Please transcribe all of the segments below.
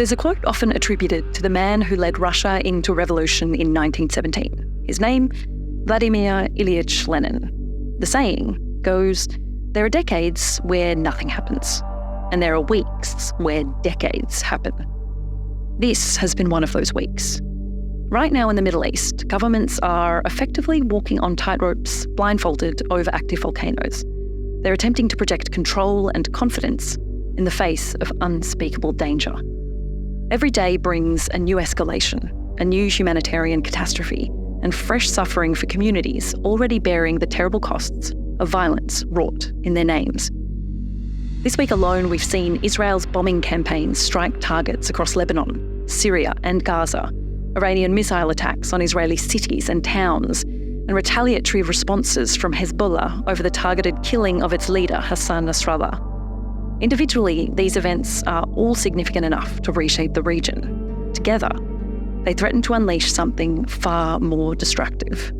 There's a quote often attributed to the man who led Russia into revolution in 1917. His name, Vladimir Ilyich Lenin. The saying goes, there are decades where nothing happens, and there are weeks where decades happen. This has been one of those weeks. Right now in the Middle East, governments are effectively walking on tightropes, blindfolded over active volcanoes. They're attempting to project control and confidence in the face of unspeakable danger. Every day brings a new escalation, a new humanitarian catastrophe, and fresh suffering for communities already bearing the terrible costs of violence wrought in their names. This week alone, we've seen Israel's bombing campaigns strike targets across Lebanon, Syria and Gaza, Iranian missile attacks on Israeli cities and towns, and retaliatory responses from Hezbollah over the targeted killing of its leader, Hassan Nasrallah. Individually, these events are all significant enough to reshape the region. Together, they threaten to unleash something far more destructive.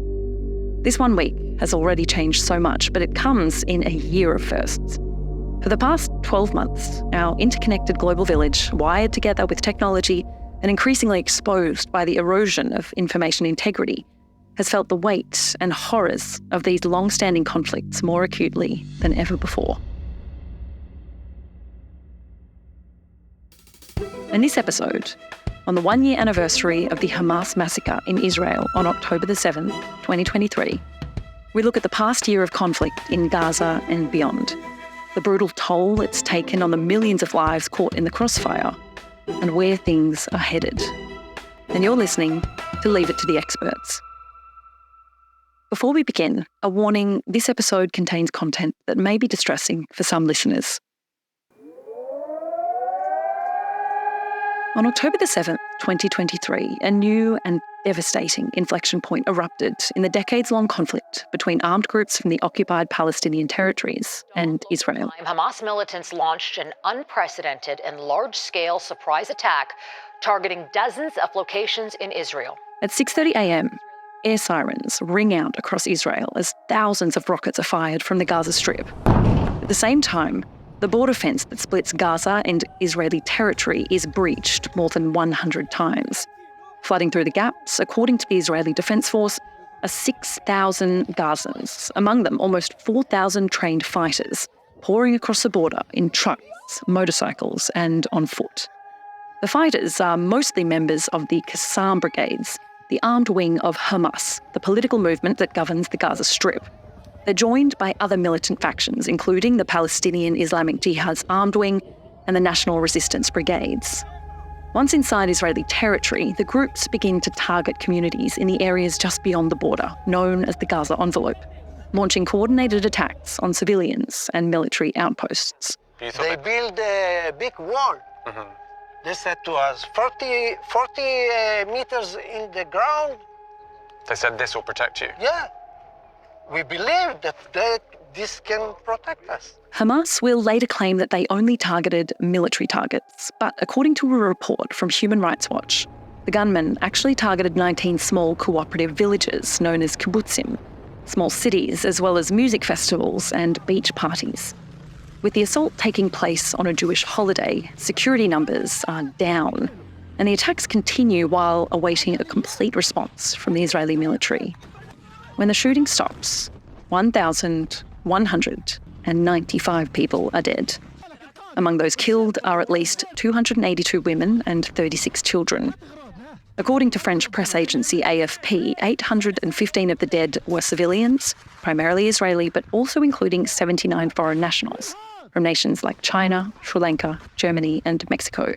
This 1 week has already changed so much, but it comes in a year of firsts. For the past 12 months, our interconnected global village, wired together with technology and increasingly exposed by the erosion of information integrity, has felt the weight and horrors of these long-standing conflicts more acutely than ever before. In this episode, on the 1-year anniversary of the Hamas massacre in Israel on October the 7th, 2023, we look at the past year of conflict in Gaza and beyond, the brutal toll it's taken on the millions of lives caught in the crossfire, and where things are headed. And you're listening to Leave It to the Experts. Before we begin, a warning: this episode contains content that may be distressing for some listeners. On October the 7th, 2023, a new and devastating inflection point erupted in the decades-long conflict between armed groups from the occupied Palestinian territories and Israel. Hamas militants launched an unprecedented and large-scale surprise attack targeting dozens of locations in Israel. At 6:30 a.m, air sirens ring out across Israel as thousands of rockets are fired from the Gaza Strip. At the same time, the border fence that splits Gaza and Israeli territory is breached more than 100 times. Flooding through the gaps, according to the Israeli Defense Force, are 6,000 Gazans, among them almost 4,000 trained fighters, pouring across the border in trucks, motorcycles and on foot. The fighters are mostly members of the Qassam brigades, the armed wing of Hamas, the political movement that governs the Gaza Strip. They're joined by other militant factions, including the Palestinian Islamic Jihad's armed wing and the National Resistance Brigades. Once inside Israeli territory, the groups begin to target communities in the areas just beyond the border, known as the Gaza Envelope, launching coordinated attacks on civilians and military outposts. They built a big wall. Mm-hmm. They said to us, 40 meters in the ground. They said this will protect you? Yeah. We believe that this can protect us. Hamas will later claim that they only targeted military targets, but according to a report from Human Rights Watch, the gunmen actually targeted 19 small cooperative villages known as kibbutzim, small cities, as well as music festivals and beach parties. With the assault taking place on a Jewish holiday, security numbers are down, and the attacks continue while awaiting a complete response from the Israeli military. When the shooting stops, 1,195 people are dead. Among those killed are at least 282 women and 36 children. According to French press agency AFP, 815 of the dead were civilians, primarily Israeli, but also including 79 foreign nationals from nations like China, Sri Lanka, Germany and Mexico.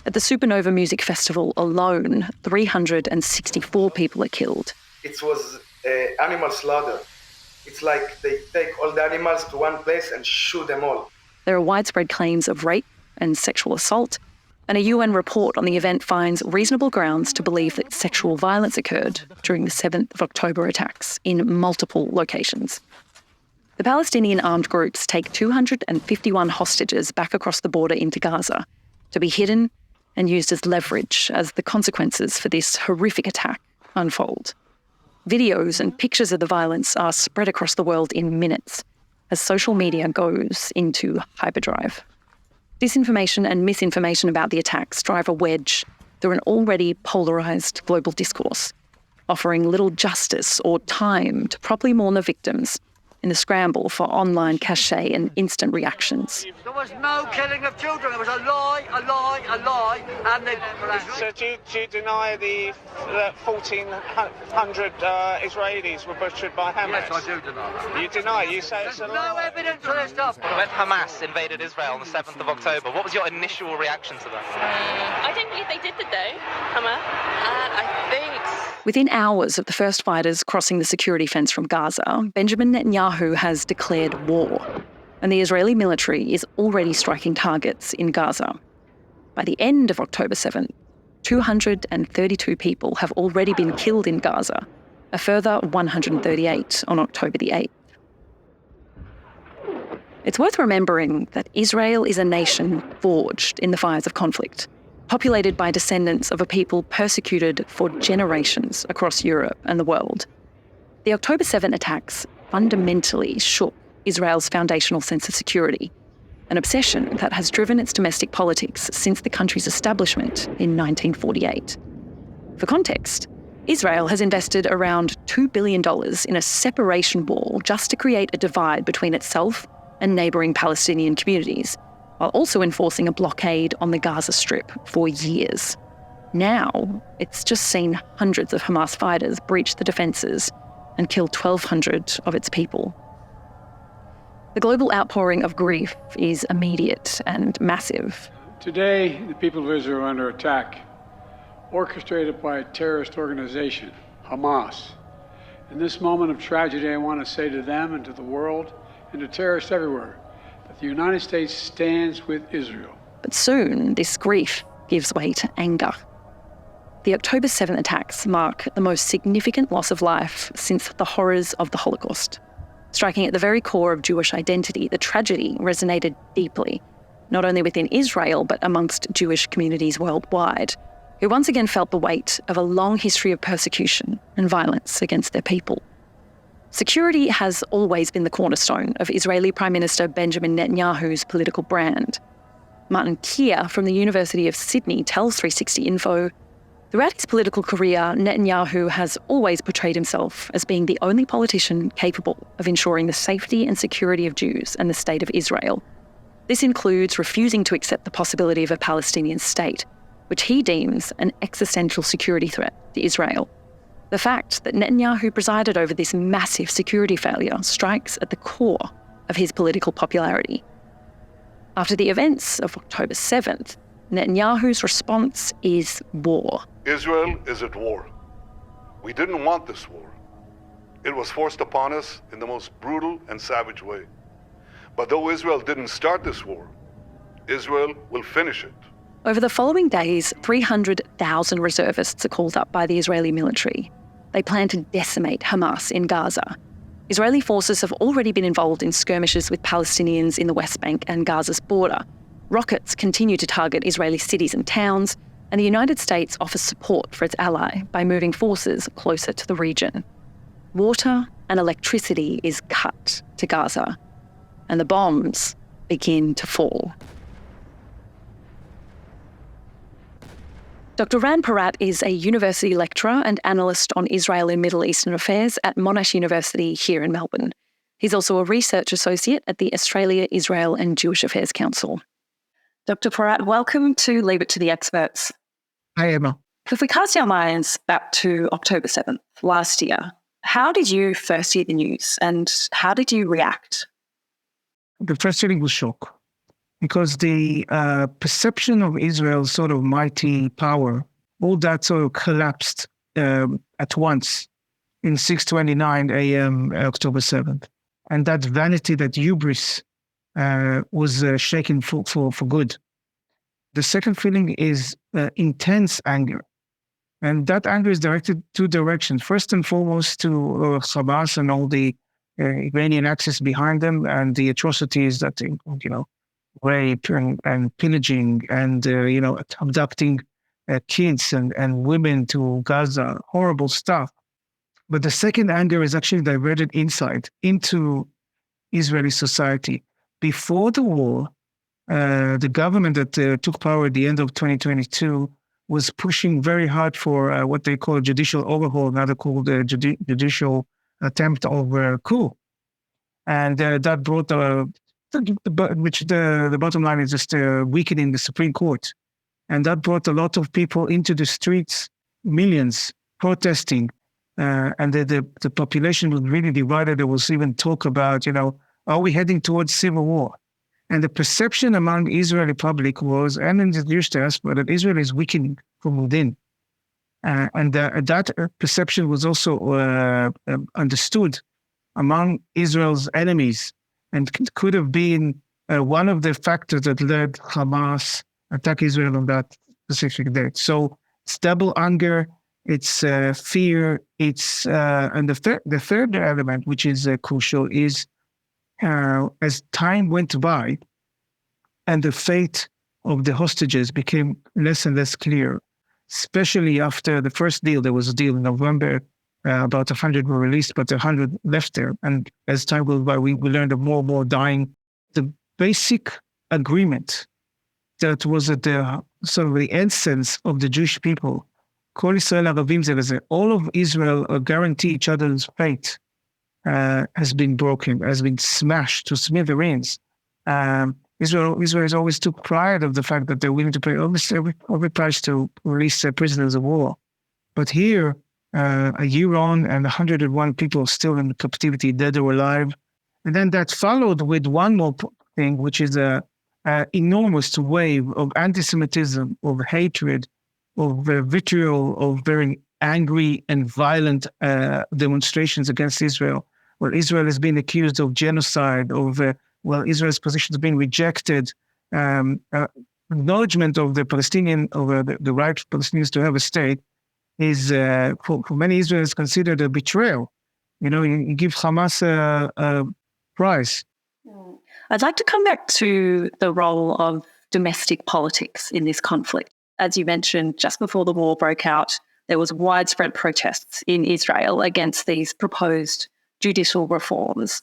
At the Supernova Music Festival alone, 364 people are killed. It was animal slaughter. It's like they take all the animals to one place and shoot them all. There are widespread claims of rape and sexual assault, and a UN report on the event finds reasonable grounds to believe that sexual violence occurred during the 7th of October attacks in multiple locations. The Palestinian armed groups take 251 hostages back across the border into Gaza to be hidden and used as leverage as the consequences for this horrific attack unfold. Videos and pictures of the violence are spread across the world in minutes as social media goes into hyperdrive. Disinformation and misinformation about the attacks drive a wedge through an already polarised global discourse, offering little justice or time to properly mourn the victims in the scramble for online cachet and instant reactions. There was no killing of children. It was a lie, and they... So do you deny that 1,400 Israelis were butchered by Hamas? Yes, I do deny that. You deny? You say it's a There's lie? no evidence for this stuff. When Hamas invaded Israel on the 7th of October, what was your initial reaction to that? I don't believe they did the day, Hamas. And I think... Within hours of the first fighters crossing the security fence from Gaza, Benjamin Netanyahu has declared war, and the Israeli military is already striking targets in Gaza. By the end of October 7th, 232 people have already been killed in Gaza, a further 138 on October the 8th. It's worth remembering that Israel is a nation forged in the fires of conflict, populated by descendants of a people persecuted for generations across Europe and the world. The October 7 attacks fundamentally shook Israel's foundational sense of security, an obsession that has driven its domestic politics since the country's establishment in 1948. For context, Israel has invested around $2 billion in a separation wall just to create a divide between itself and neighbouring Palestinian communities, while also enforcing a blockade on the Gaza Strip for years. Now, it's just seen hundreds of Hamas fighters breach the defences and kill 1,200 of its people. The global outpouring of grief is immediate and massive. Today, the people of Israel are under attack, orchestrated by a terrorist organization, Hamas. In this moment of tragedy, I want to say to them and to the world and to terrorists everywhere, the United States stands with Israel. But soon, this grief gives way to anger. The October 7 attacks mark the most significant loss of life since the horrors of the Holocaust. Striking at the very core of Jewish identity, the tragedy resonated deeply, not only within Israel, but amongst Jewish communities worldwide, who once again felt the weight of a long history of persecution and violence against their people. Security has always been the cornerstone of Israeli Prime Minister Benjamin Netanyahu's political brand. Martin Keir from the University of Sydney tells 360 Info, throughout his political career, Netanyahu has always portrayed himself as being the only politician capable of ensuring the safety and security of Jews and the state of Israel. This includes refusing to accept the possibility of a Palestinian state, which he deems an existential security threat to Israel. The fact that Netanyahu presided over this massive security failure strikes at the core of his political popularity. After the events of October 7th, Netanyahu's response is war. Israel is at war. We didn't want this war. It was forced upon us in the most brutal and savage way. But though Israel didn't start this war, Israel will finish it. Over the following days, 300,000 reservists are called up by the Israeli military. They plan to decimate Hamas in Gaza. Israeli forces have already been involved in skirmishes with Palestinians in the West Bank and Gaza's border. Rockets continue to target Israeli cities and towns, and the United States offers support for its ally by moving forces closer to the region. Water and electricity is cut to Gaza, and the bombs begin to fall. Dr. Ran Porat is a university lecturer and analyst on Israel and Middle Eastern affairs at Monash University here in Melbourne. He's also a research associate at the Australia, Israel and Jewish Affairs Council. Dr. Porat, welcome to Leave It to the Experts. Hi, Emma. If we cast our minds back to October 7th last year, how did you first hear the news and how did you react? The first feeling was shock, because the perception of Israel's sort of mighty power, all that sort of collapsed at once in 6:29 a.m. October 7th. And that vanity, that hubris was shaken for good. The second feeling is intense anger. And that anger is directed two directions. First and foremost to Hamas and all the Iranian axis behind them and the atrocities that, rape and pillaging and, abducting kids and women to Gaza, horrible stuff. But the second anger is actually diverted inside into Israeli society. Before the war, the government that took power at the end of 2022 was pushing very hard for what they call a judicial overhaul, now they call the judicial attempt of coup. And that brought, the bottom line is just weakening the Supreme Court. And that brought a lot of people into the streets, millions protesting. And the population was really divided. There was even talk about, are we heading towards civil war? And the perception among Israeli public was, and in the Jewish diaspora, that Israel is weakening from within. And that perception was also understood among Israel's enemies, and could have been one of the factors that led Hamas attack Israel on that specific date. So it's double anger, it's fear, it's and the third element, which is crucial, is as time went by and the fate of the hostages became less and less clear, especially after the first deal. There was a deal in November, about 100 were released, but 100 left there. And as time goes by, we learned of more and more dying. The basic agreement that was at the sort of the essence of the Jewish people, Kol Israel Aravim Ze Leze, all of Israel guarantee each other's fate, has been broken, has been smashed to smithereens. Israel has always took pride of the fact that they're willing to pay almost every price to release prisoners of war. But here, a year on, and 101 people still in captivity, dead or alive. And then that followed with one more thing, which is an enormous wave of anti-Semitism, of hatred, of vitriol, of very angry and violent demonstrations against Israel, where Israel has been accused of genocide, of Israel's position has been rejected, acknowledgement of the Palestinian, of the right of Palestinians to have a state, is for many Israelis considered a betrayal. You give Hamas a prize. I'd like to come back to the role of domestic politics in this conflict. As you mentioned, just before the war broke out, there was widespread protests in Israel against these proposed judicial reforms.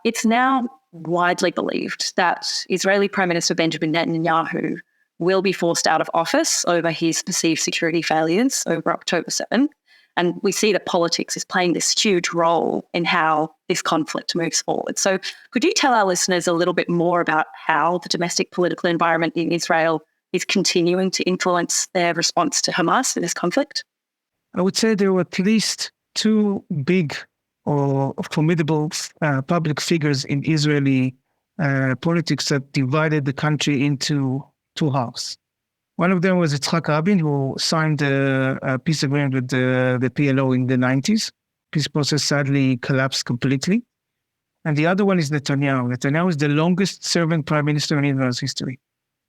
It's now widely believed that Israeli Prime Minister Benjamin Netanyahu will be forced out of office over his perceived security failures over October 7. And we see that politics is playing this huge role in how this conflict moves forward. So could you tell our listeners a little bit more about how the domestic political environment in Israel is continuing to influence their response to Hamas in this conflict? I would say there were at least two big or formidable public figures in Israeli politics that divided the country into two halves. One of them was Yitzhak Rabin, who signed a peace agreement with the PLO in the 90s. Peace process sadly collapsed completely. And the other one is Netanyahu. Netanyahu is the longest serving prime minister in Israel's history,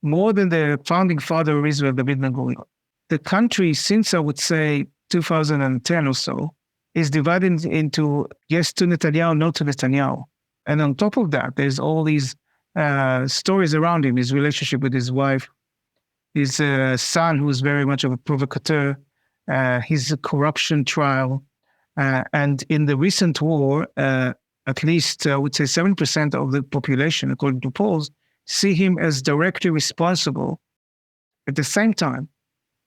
more than the founding father of Israel, David Ben-Gurion. The country, since I would say 2010 or so, is divided into yes to Netanyahu, no to Netanyahu. And on top of that, there's all these stories around him, his relationship with his wife, his son, who is very much of a provocateur, his corruption trial. And in the recent war, at least I would say 7% of the population, according to polls, see him as directly responsible. At the same time,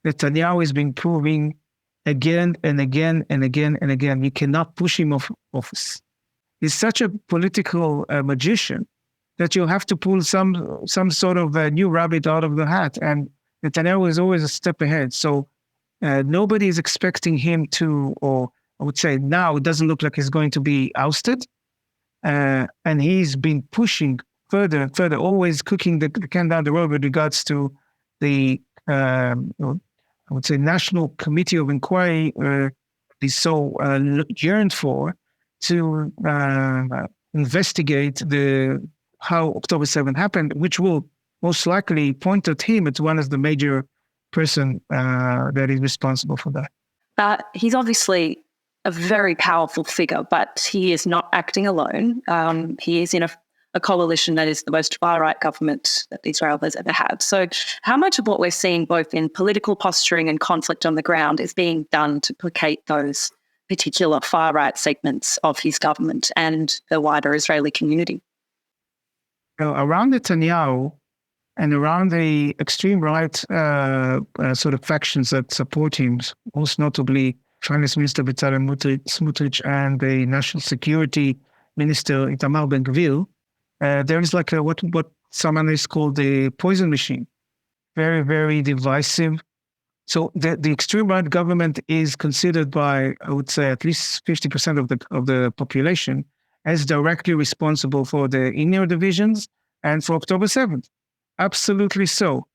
Netanyahu is being proven again and again and again and again. You cannot push him off office. He's such a political magician that you have to pull some sort of a new rabbit out of the hat. And Netanyahu is always a step ahead. So nobody is expecting him to, or I would say now it doesn't look like he's going to be ousted. And he's been pushing further and further, always cooking the can down the road with regards to the, I would say, National Committee of Inquiry is so yearned for to investigate how October 7 happened, which will most likely point at him as one as the major person that is responsible for that. He's obviously a very powerful figure, but he is not acting alone. He is in a coalition that is the most far-right government that Israel has ever had. So how much of what we're seeing both in political posturing and conflict on the ground is being done to placate those particular far-right segments of his government and the wider Israeli community? Around Netanyahu, and around the extreme right sort of factions that support him, most notably Finance Minister Bezalel Smotrich and the National Security Minister Itamar Ben-Gvir, there is like what some analysts call the poison machine. Very, very divisive. So the extreme right government is considered by, I would say, at least 50% of the population as directly responsible for the inner divisions and for October 7th. Absolutely so.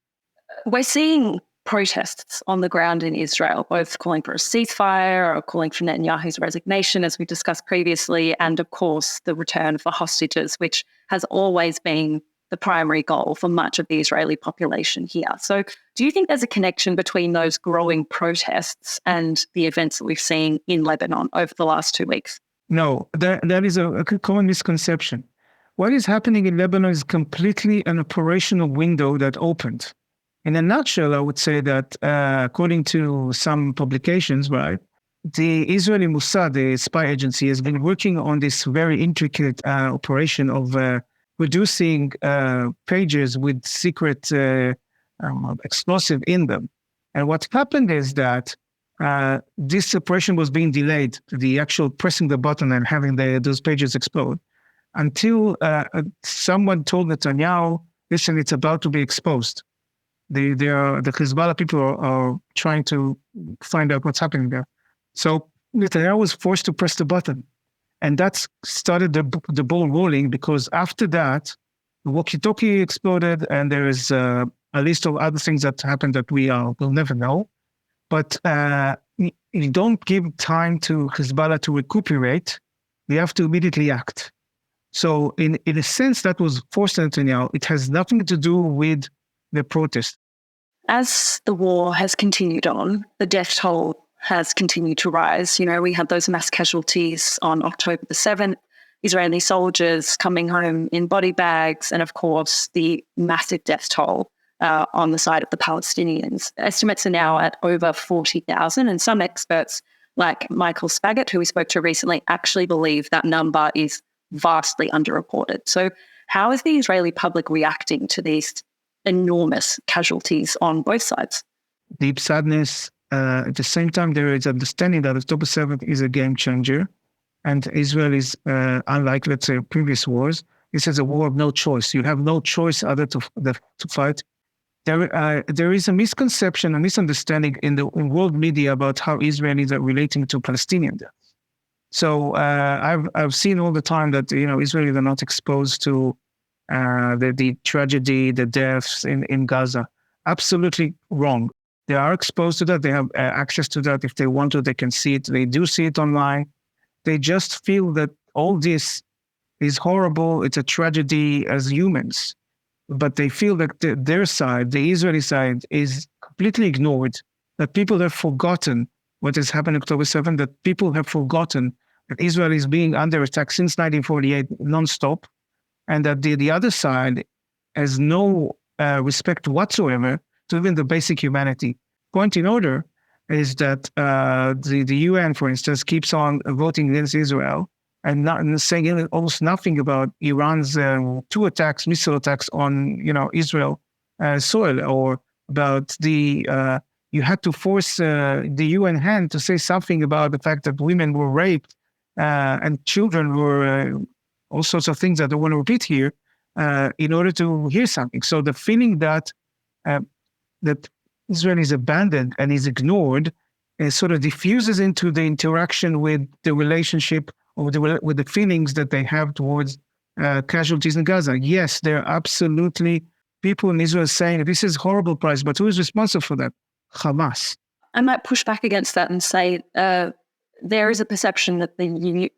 We're seeing protests on the ground in Israel, both calling for a ceasefire or calling for Netanyahu's resignation, as we discussed previously, and of course the return of the hostages, which has always been the primary goal for much of the Israeli population here. So do you think there's a connection between those growing protests and the events that we've seen in Lebanon over the last 2 weeks? No, that is a common misconception. What is happening in Lebanon is completely an operational window that opened. In a nutshell, I would say that according to some publications, right, the Israeli Mossad, the spy agency, has been working on this very intricate operation of producing pages with secret explosive in them. And what happened is that this operation was being delayed, the actual pressing the button and having those pages explode, until someone told Netanyahu, listen, it's about to be exposed. The Hezbollah people are trying to find out what's happening there. So Netanyahu was forced to press the button. And that started the ball rolling, because after that, the walkie-talkie exploded, and there is a list of other things that happened that will never know. But you don't give time to Hezbollah to recuperate. They have to immediately act. So in a sense, that was forced on Netanyahu. It has nothing to do with the protest. As the war has continued on, the death toll has continued to rise. You know, we had those mass casualties on October the 7th, Israeli soldiers coming home in body bags, and of course, the massive death toll on the side of the Palestinians. Estimates are now at over 40,000, and some experts, like Michael Spaggett, who we spoke to recently, actually believe that number is vastly underreported. So how is the Israeli public reacting to these enormous casualties on both sides? Deep sadness. At the same time, there is understanding that October 7th is a game changer, and Israel is, unlike, let's say, previous wars, this is a war of no choice. You have no choice other to fight. There is a misconception, a misunderstanding in world media about how Israelis are relating to Palestinian deaths. So I've seen all the time that Israelis are not exposed to the tragedy, the deaths in Gaza. Absolutely wrong. They are exposed to that. They have access to that. If they want to, they can see it. They do see it online. They just feel that all this is horrible. It's a tragedy as humans. But they feel that their side, the Israeli side, is completely ignored, that people have forgotten what has happened October 7th, that people have forgotten that Israel is being under attack since 1948 nonstop, and that the other side has no respect whatsoever to even the basic humanity. Point in order is that the UN, for instance, keeps on voting against Israel and not saying almost nothing about Iran's two missile attacks on Israel soil, or about you had to force the UN hand to say something about the fact that women were raped and children were all sorts of things that I don't want to repeat here in order to hear something. So the feeling that Israel is abandoned and is ignored sort of diffuses into the interaction with the relationship or with the feelings that they have towards casualties in Gaza. Yes, there are absolutely people in Israel saying this is horrible price, but who is responsible for that? Hamas. I might push back against that and say there is a perception that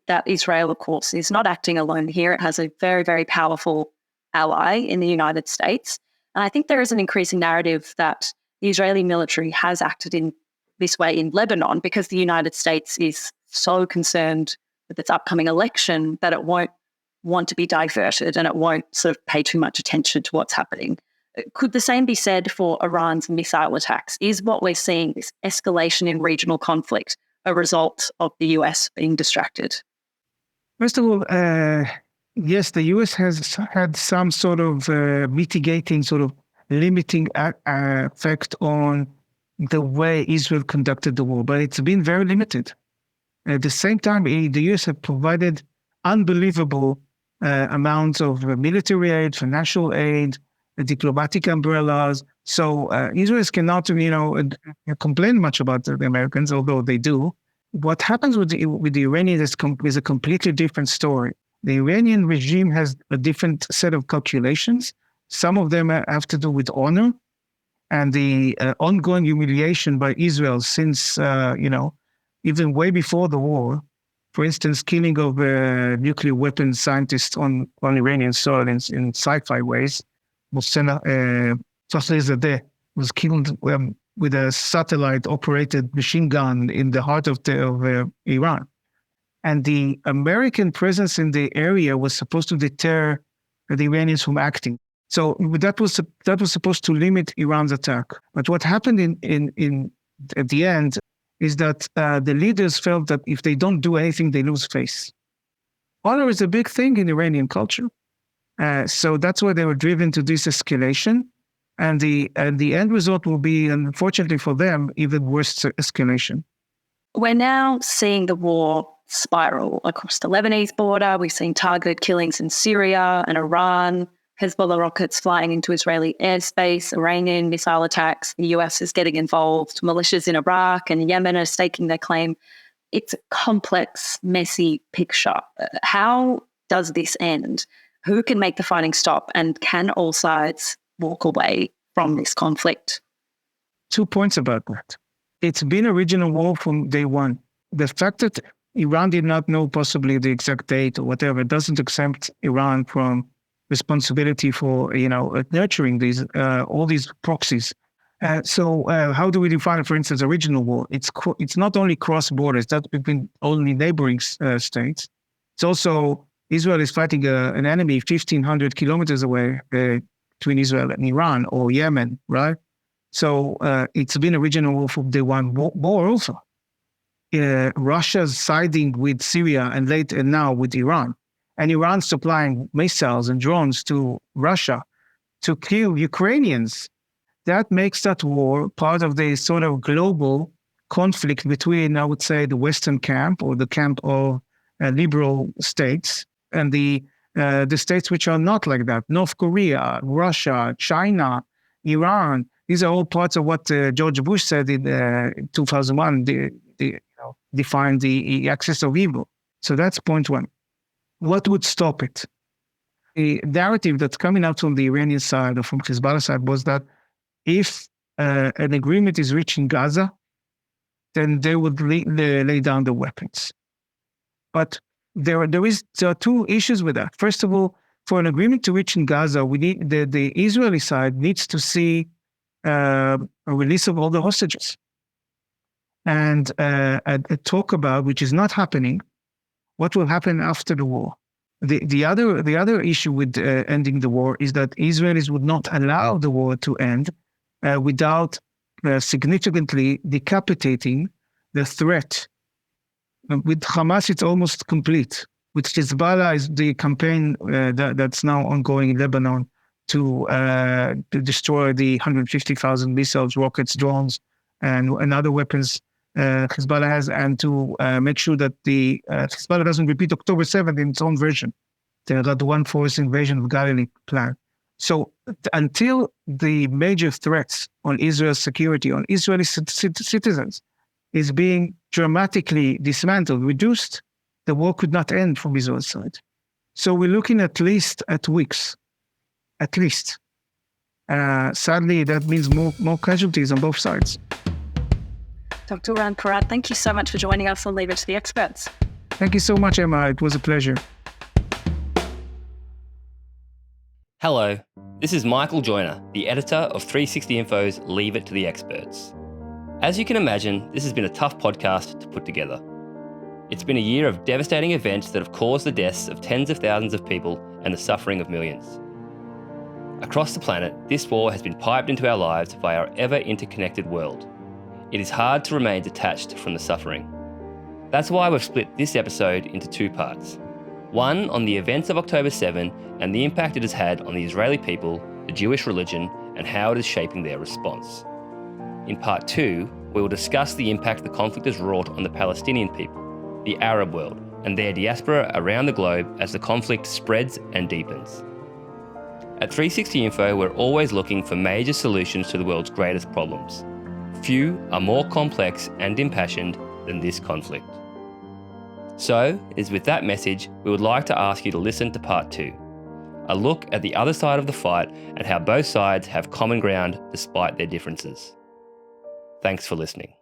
that Israel, of course, is not acting alone here. It has a very, very powerful ally in the United States. And I think there is an increasing narrative that the Israeli military has acted in this way in Lebanon because the United States is so concerned with its upcoming election that it won't want to be diverted and it won't sort of pay too much attention to what's happening. Could the same be said for Iran's missile attacks? Is what we're seeing, this escalation in regional conflict, a result of the US being distracted? First of all, yes, the US has had some sort of mitigating sort of limiting effect on the way Israel conducted the war, but it's been very limited. At the same time, the US have provided unbelievable amounts of military aid, financial aid, diplomatic umbrellas. So Israelis cannot, complain much about the Americans, although they do. What happens with the Iranians is a completely different story. The Iranian regime has a different set of calculations. Some of them have to do with honor and the ongoing humiliation by Israel since, even way before the war. For instance, killing of nuclear weapons scientists on Iranian soil in sci-fi ways. Mohsen Fakhrizadeh was killed with a satellite-operated machine gun in the heart of Iran. And the American presence in the area was supposed to deter the Iranians from acting. So that was supposed to limit Iran's attack. But what happened at the end is that the leaders felt that if they don't do anything, they lose face. Honor is a big thing in Iranian culture. So that's why they were driven to this escalation. And the end result will be, unfortunately for them, even worse escalation. We're now seeing the war spiral across the Lebanese border. We've seen targeted killings in Syria and Iran, Hezbollah rockets flying into Israeli airspace, Iranian missile attacks. The US is getting involved. Militias in Iraq and Yemen are staking their claim. It's a complex, messy picture. How does this end? Who can make the fighting stop? And can all sides walk away from this conflict? 2 points about that. It's been a regional war from day one. The fact that Iran did not know possibly the exact date or whatever doesn't exempt Iran from responsibility for nurturing these all these proxies. So how do we define, for instance, a regional war? It's not only cross borders, that's between only neighboring states. It's also Israel is fighting an enemy 1,500 kilometers away between Israel and Iran or Yemen, right? So it's been a regional war from day one. Moreover, Russia's siding with Syria and now with Iran, and Iran supplying missiles and drones to Russia to kill Ukrainians. That makes that war part of the sort of global conflict between, I would say, the Western camp or the camp of liberal states and the states which are not like that. North Korea, Russia, China, Iran. These are all parts of what George Bush said in 2001, defined the axis of evil. So that's point one. What would stop it? The narrative that's coming out from the Iranian side or from Hezbollah side was that if an agreement is reached in Gaza, then they would lay down the weapons. But there are two issues with that. First of all, for an agreement to reach in Gaza, we need the Israeli side needs to see a release of all the hostages and a talk about, which is not happening, what will happen after the war. The other issue with ending the war is that Israelis would not allow the war to end without significantly decapitating the threat. With Hamas, it's almost complete. With Hezbollah, is the campaign that's now ongoing in Lebanon to destroy the 150,000 missiles, rockets, drones, and other weapons Hezbollah has, and to make sure that the Hezbollah doesn't repeat October 7th in its own version, the Radwan Forest invasion of Galilee plan. So until the major threats on Israel's security, on Israeli citizens, is being dramatically dismantled, reduced, the war could not end from Israel's side. So we're looking at least at weeks, at least. Sadly, that means more casualties on both sides. Dr. Ran Porat, thank you so much for joining us on Leave It to the Experts. Thank you so much, Emma. It was a pleasure. Hello, this is Michael Joyner, the editor of 360 Info's Leave It to the Experts. As you can imagine, this has been a tough podcast to put together. It's been a year of devastating events that have caused the deaths of tens of thousands of people and the suffering of millions. Across the planet, this war has been piped into our lives via our ever-interconnected world. It is hard to remain detached from the suffering. That's why we've split this episode into two parts. One on the events of October 7 and the impact it has had on the Israeli people, the Jewish religion, and how it is shaping their response. In part 2, we will discuss the impact the conflict has wrought on the Palestinian people, the Arab world, and their diaspora around the globe as the conflict spreads and deepens. At 360 Info, we're always looking for major solutions to the world's greatest problems. Few are more complex and impassioned than this conflict. So, it is with that message, we would like to ask you to listen to part 2, a look at the other side of the fight and how both sides have common ground despite their differences. Thanks for listening.